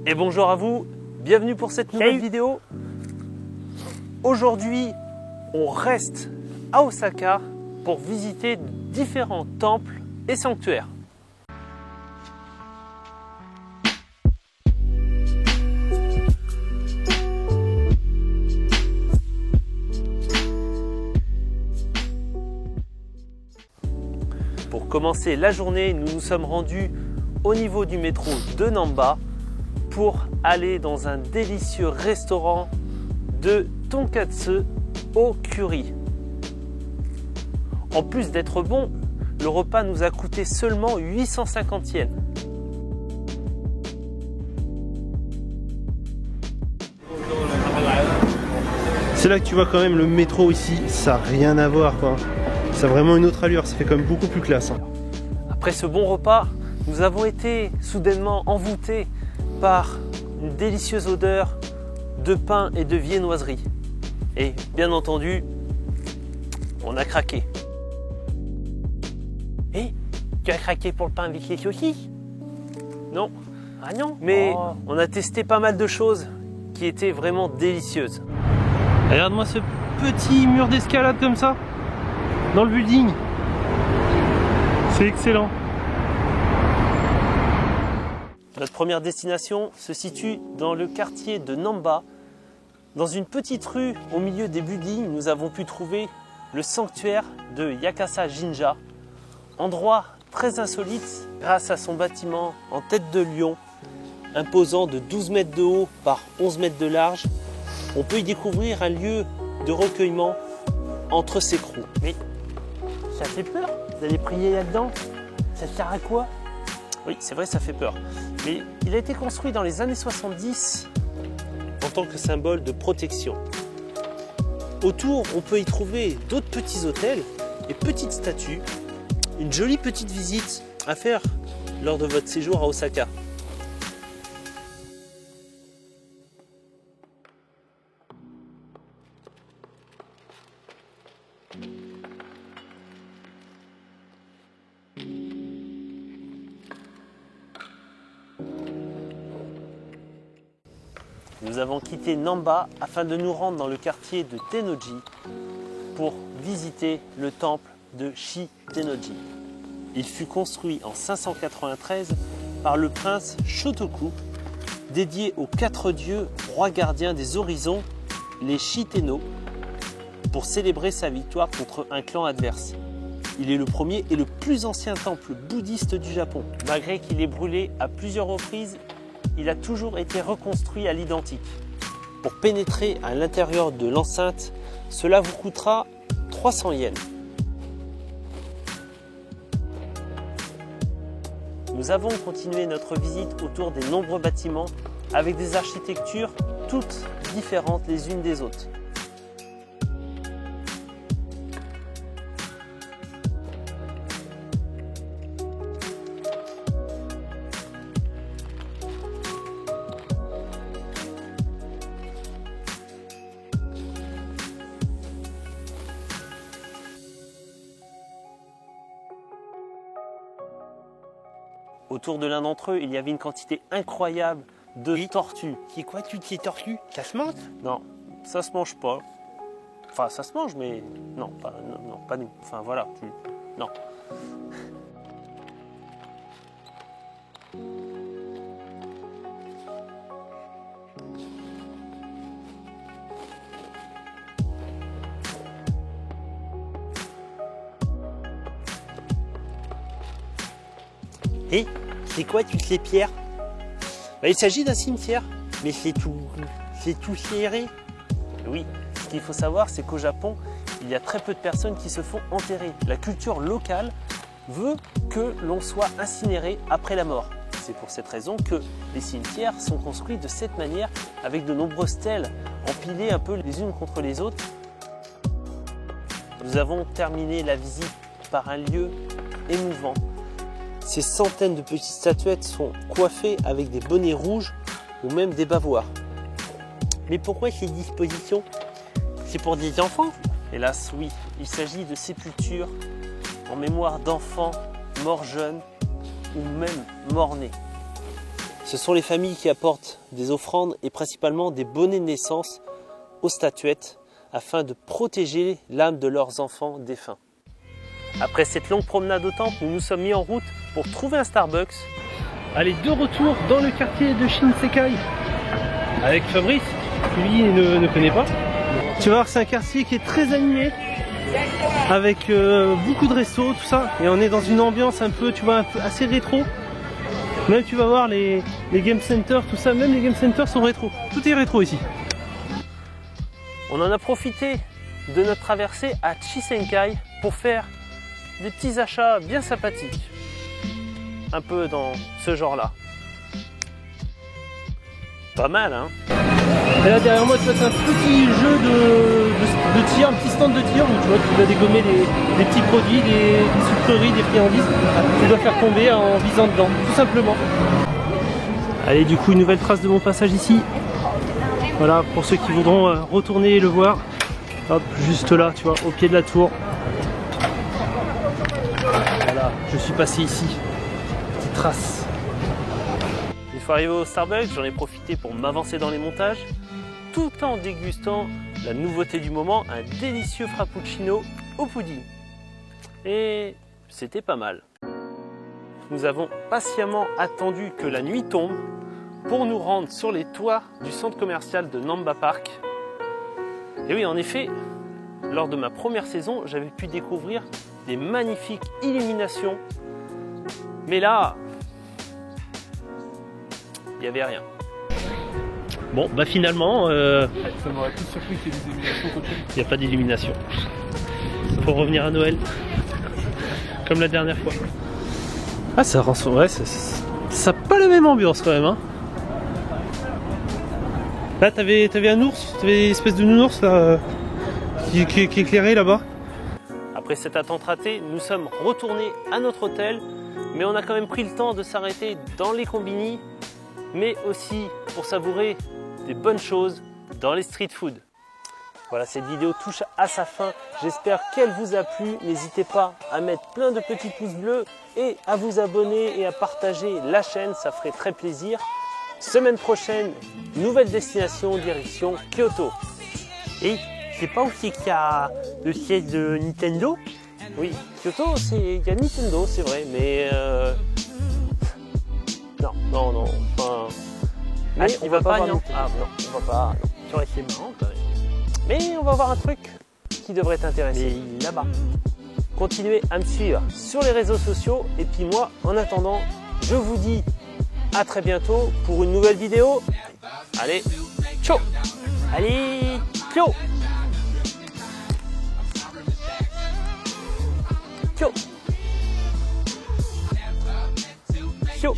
Et bonjour à vous, bienvenue pour cette nouvelle vidéo. Aujourd'hui, on reste à Osaka pour visiter différents temples et sanctuaires. Pour commencer la journée, nous nous sommes rendus au niveau du métro de Namba pour aller dans un délicieux restaurant de tonkatsu au curry. En plus d'être bon, le repas nous a coûté seulement 850 yens. C'est là que tu vois quand même le métro ici, ça n'a rien à voir quoi. Ça a vraiment une autre allure, ça fait quand même beaucoup plus classe. Après ce bon repas, nous avons été soudainement envoûtés par une délicieuse odeur de pain et de viennoiserie. Et bien entendu, on a craqué. Et tu as craqué pour le pain avec les saucisses? Non. Ah non? Mais on a testé pas mal de choses qui étaient vraiment délicieuses. Regarde-moi ce petit mur d'escalade comme ça, dans le building. C'est excellent. Notre première destination se situe dans le quartier de Namba. Dans une petite rue au milieu des buildings, nous avons pu trouver le sanctuaire de Yakasa Jinja. Endroit très insolite grâce à son bâtiment en tête de lion, imposant de 12 mètres de haut par 11 mètres de large. On peut y découvrir un lieu de recueillement entre ses crous. Mais ça fait peur d'aller prier là-dedans. Ça sert à quoi? Oui, c'est vrai, ça fait peur. Mais il a été construit dans les années 70 en tant que symbole de protection. Autour, on peut y trouver d'autres petits hôtels et petites statues. Une jolie petite visite à faire lors de votre séjour à Osaka. Nous avons quitté Namba afin de nous rendre dans le quartier de Tennoji pour visiter le temple de Shi-Tennoji. Il fut construit en 593 par le prince Shotoku, dédié aux 4 dieux, rois gardiens des horizons, les Shi-Tenno, pour célébrer sa victoire contre un clan adverse. Il est le premier et le plus ancien temple bouddhiste du Japon. Malgré qu'il ait brûlé à plusieurs reprises, il a toujours été reconstruit à l'identique. Pour pénétrer à l'intérieur de l'enceinte, cela vous coûtera 300 yens. Nous avons continué notre visite autour des nombreux bâtiments avec des architectures toutes différentes les unes des autres. Autour de l'un d'entre eux, il y avait une quantité incroyable de tortues. C'est quoi toutes ces tortues? Ça se mange? Non, ça se mange pas. Enfin, ça se mange, mais non, pas nous. Enfin, voilà, non. Et c'est quoi toutes ces pierres? Il s'agit d'un cimetière. Mais c'est tout serré. Oui, ce qu'il faut savoir, c'est qu'au Japon, il y a très peu de personnes qui se font enterrer. La culture locale veut que l'on soit incinéré après la mort. C'est pour cette raison que les cimetières sont construits de cette manière, avec de nombreuses stèles empilées un peu les unes contre les autres. Nous avons terminé la visite par un lieu émouvant. Ces centaines de petites statuettes sont coiffées avec des bonnets rouges ou même des bavoirs. Mais pourquoi ces dispositions? C'est pour des enfants? Hélas, oui, il s'agit de sépultures en mémoire d'enfants morts jeunes ou même morts-nés. Ce sont les familles qui apportent des offrandes et principalement des bonnets de naissance aux statuettes afin de protéger l'âme de leurs enfants défunts. Après cette longue promenade au temple, nous nous sommes mis en route pour trouver un Starbucks. Allez, de retour dans le quartier de Shinsekai avec Fabrice, qui lui ne connaît pas. Tu vas voir, c'est un quartier qui est très animé avec beaucoup de restos, tout ça, et on est dans une ambiance un peu, tu vois, assez rétro. Même tu vas voir les game centers, tout ça, même les game centers sont rétro. Tout est rétro ici. On en a profité de notre traversée à Chisenkai pour faire des petits achats bien sympathiques. Un peu dans ce genre-là. Pas mal, hein? Et là derrière moi, tu vois, c'est un petit jeu de tir, un petit stand de tir où tu vois, tu dois dégommer des petits produits, des sucreries, des friandises. Tu dois faire tomber en visant dedans, tout simplement. Allez, du coup, une nouvelle trace de mon passage ici. Voilà, pour ceux qui voudront retourner et le voir. Hop, juste là, tu vois, au pied de la tour. Voilà, je suis passé ici. Petite trace. Une fois arrivé au Starbucks, j'en ai profité pour m'avancer dans les montages, tout en dégustant la nouveauté du moment, un délicieux frappuccino au pudding. Et c'était pas mal. Nous avons patiemment attendu que la nuit tombe pour nous rendre sur les toits du centre commercial de Namba Park. Et oui, en effet, lors de ma première saison, j'avais pu découvrir des magnifiques illuminations. Mais là, il n'y avait rien. Bon, bah finalement, Ça m'aurait plus surpris qu'il y ait des illuminations côté. il n'y a pas d'illumination. Faut revenir à Noël. Comme la dernière fois. Ah, ça rend... Ouais, ça n'a pas la même ambiance quand même, hein. Là, t'avais un ours, t'avais une espèce de nounours là, qui éclairait là-bas. Après cette attente ratée, nous sommes retournés à notre hôtel, mais on a quand même pris le temps de s'arrêter dans les combini, mais aussi pour savourer des bonnes choses dans les street food. Voilà, cette vidéo touche à sa fin. J'espère qu'elle vous a plu. N'hésitez pas à mettre plein de petits pouces bleus et à vous abonner et à partager la chaîne, ça ferait très plaisir. Semaine prochaine, nouvelle destination, direction Kyoto. Et c'est pas aussi qu'il y a le siège de Nintendo? Oui, Kyoto, il y a Nintendo, c'est vrai, mais non. Enfin, mais Ah, on il va va pas pas voir non. Nintendo. Ah non, on va pas. Non. Ça aurait été marrant quand même. Mais on va voir un truc qui devrait t'intéresser. Mais là-bas. Continuez à me suivre sur les réseaux sociaux. Et puis moi, en attendant, je vous dis à très bientôt pour une nouvelle vidéo. Allez, ciao! Allez, ciao! Ciao! Ciao!